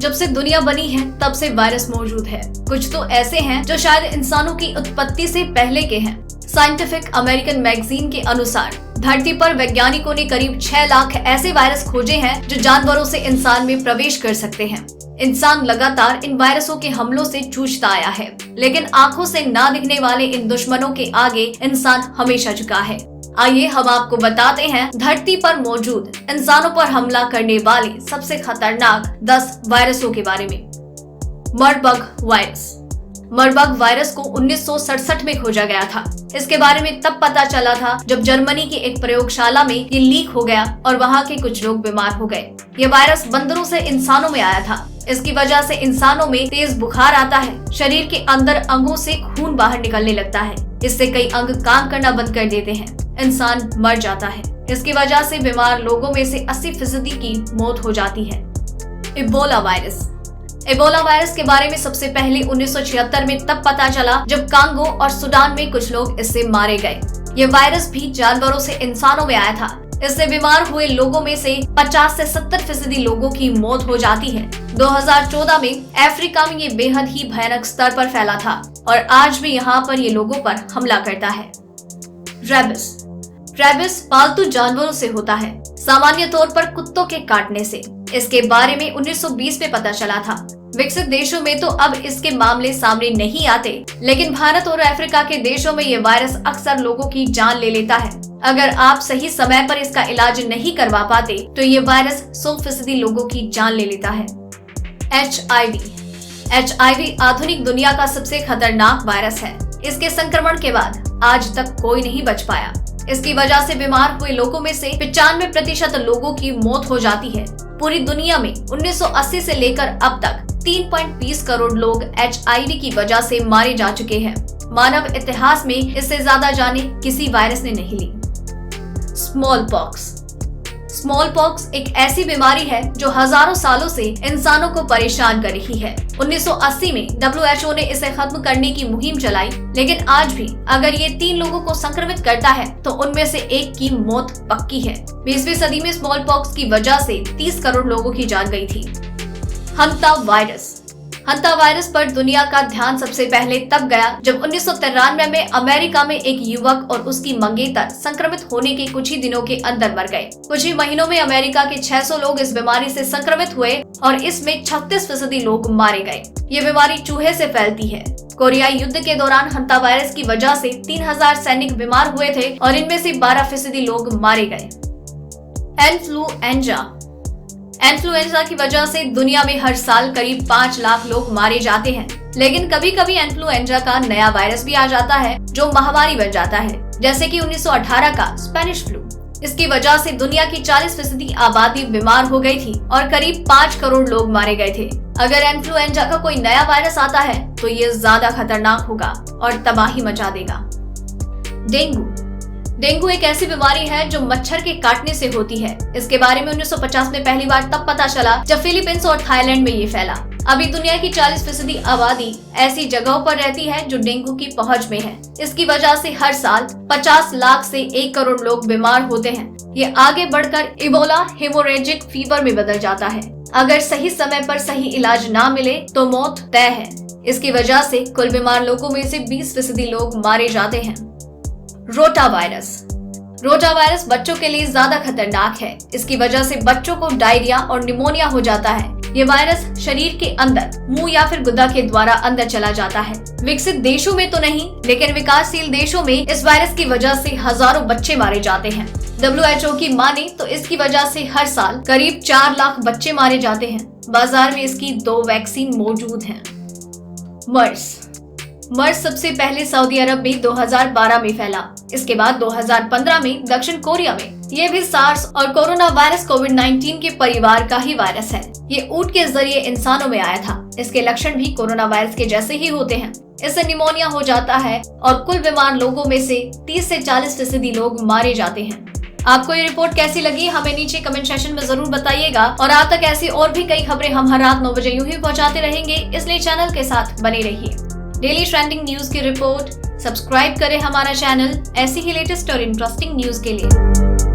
जब से दुनिया बनी है तब से वायरस मौजूद है। कुछ तो ऐसे हैं जो शायद इंसानों की उत्पत्ति से पहले के हैं। साइंटिफिक अमेरिकन मैगजीन के अनुसार धरती पर वैज्ञानिकों ने करीब 6 लाख ऐसे वायरस खोजे हैं जो जानवरों से इंसान में प्रवेश कर सकते हैं। इंसान लगातार इन वायरसों के हमलों से जूझता आया है, लेकिन आंखों से ना दिखने वाले इन दुश्मनों के आगे इंसान हमेशा झुका है। आइए हम आपको बताते हैं धरती पर मौजूद इंसानों पर हमला करने वाले सबसे खतरनाक 10 वायरसों के बारे में। मरबर्ग वायरस। मरबर्ग वायरस को 1967 में खोजा गया था। इसके बारे में तब पता चला था जब जर्मनी की एक प्रयोगशाला में ये लीक हो गया और वहाँ के कुछ लोग बीमार हो गए। ये वायरस बंदरों से इंसानों में आया था। इसकी वजह से इंसानों में तेज बुखार आता है, शरीर के अंदर अंगों से खून बाहर निकलने लगता है। इससे कई अंग काम करना बंद कर देते हैं, इंसान मर जाता है। इसकी वजह से बीमार लोगों में से 80% की मौत हो जाती है। Ebola virus. इबोला वायरस के बारे में सबसे पहले 1976 में तब पता चला जब कांगो और सूडान में कुछ लोग इससे मारे गए। ये वायरस भी जानवरों से इंसानों में आया था। इससे बीमार हुए लोगों में से 50 से 70% लोगों की मौत हो जाती है। 2014 में अफ्रीका में ये बेहद ही भयानक स्तर पर फैला था और आज भी यहाँ पर ये लोगों पर हमला करता है। रेबिस। रेबिस पालतू जानवरों से होता है, सामान्य तौर पर कुत्तों के काटने से। इसके बारे में 1920 में पता चला था। विकसित देशों में तो अब इसके मामले सामने नहीं आते, लेकिन भारत और अफ्रीका के देशों में ये वायरस अक्सर लोगों की जान ले लेता है। अगर आप सही समय पर इसका इलाज नहीं करवा पाते तो ये वायरस 100% लोगों की जान ले लेता है। HIV। HIV आधुनिक दुनिया का सबसे खतरनाक वायरस है। इसके संक्रमण के बाद आज तक कोई नहीं बच पाया। इसकी वजह से बीमार हुए लोगों में से 95% लोगों की मौत हो जाती है। पूरी दुनिया में 1980 से लेकर अब तक 3.20 करोड़ लोग HIV की वजह से मारे जा चुके हैं। मानव इतिहास में इससे ज्यादा जाने किसी वायरस ने नहीं ली। Smallpox. स्मॉल पॉक्स एक ऐसी बीमारी है जो हजारों सालों से इंसानों को परेशान कर रही है। 1980 में WHO ने इसे खत्म करने की मुहिम चलाई, लेकिन आज भी अगर ये 3 लोगों को संक्रमित करता है तो उनमें से एक की मौत पक्की है। 20वीं सदी में स्मॉल पॉक्स की वजह से 30 करोड़ लोगों की जान गई थी। हंता वायरस। हंता वायरस पर दुनिया का ध्यान सबसे पहले तब गया जब 1993 में अमेरिका में एक युवक और उसकी मंगेतर संक्रमित होने के कुछ ही दिनों के अंदर मर गए। कुछ ही महीनों में अमेरिका के 600 लोग इस बीमारी से संक्रमित हुए और इसमें 36% लोग मारे गए। ये बीमारी चूहे से फैलती है। कोरियाई युद्ध के दौरान हंता वायरस की वजह से 3000 सैनिक बीमार हुए थे और इनमें से 12% लोग मारे गए। इन्फ्लुएंजा की वजह से दुनिया में हर साल करीब 5 लाख लोग मारे जाते हैं, लेकिन कभी कभी इन्फ्लुएंजा का नया वायरस भी आ जाता है जो महामारी बन जाता है, जैसे कि 1918 का स्पेनिश फ्लू। इसकी वजह से दुनिया की 40% आबादी बीमार हो गई थी और करीब 5 करोड़ लोग मारे गए थे। अगर इन्फ्लुएंजा का कोई नया वायरस आता है तो ये ज्यादा खतरनाक होगा और तबाही मचा देगा। डेंगू। डेंगू एक ऐसी बीमारी है जो मच्छर के काटने से होती है। इसके बारे में 1950 में पहली बार तब पता चला जब फिलीपींस और थाईलैंड में ये फैला। अभी दुनिया की 40% आबादी ऐसी जगहों पर रहती है जो डेंगू की पहुंच में है। इसकी वजह से हर साल 50 लाख से 1 करोड़ लोग बीमार होते हैं। ये आगे बढ़कर इबोला हेमोरेजिक फीवर में बदल जाता है। अगर सही समय पर सही इलाज ना मिले तो मौत तय है। इसकी वजह से कुल बीमार लोगों में से 20% लोग मारे जाते हैं। Rota virus. रोटा वायरस बच्चों के लिए ज्यादा खतरनाक है। इसकी वजह से बच्चों को डायरिया और निमोनिया हो जाता है। ये वायरस शरीर के अंदर मुंह या फिर गुदा के द्वारा अंदर चला जाता है। विकसित देशों में तो नहीं, लेकिन विकासशील देशों में इस वायरस की वजह से हजारों बच्चे मारे जाते हैं। WHO की माने तो इसकी वजह से हर साल करीब 4 लाख बच्चे मारे जाते हैं। बाजार में इसकी 2 वैक्सीन मौजूद हैं। मर्स सबसे पहले सऊदी अरब में 2012 में फैला। इसके बाद 2015 में दक्षिण कोरिया में। ये भी सार्स और कोरोना वायरस कोविड-19 के परिवार का ही वायरस है। ये ऊंट के जरिए इंसानों में आया था। इसके लक्षण भी कोरोना वायरस के जैसे ही होते हैं। इससे निमोनिया हो जाता है और कुल बीमार लोगों में से 30 से 40% लोग मारे जाते हैं। आपको ये रिपोर्ट कैसी लगी हमें नीचे कमेंट सेक्शन में जरूर बताइएगा और आप तक ऐसी और भी कई खबरें हम हर रात 9 बजे यूं ही पहुंचाते रहेंगे, इसलिए चैनल के साथ बने रहिए। डेली ट्रेंडिंग न्यूज की रिपोर्ट सब्सक्राइब करें हमारा चैनल ऐसी ही लेटेस्ट और इंटरेस्टिंग न्यूज के लिए।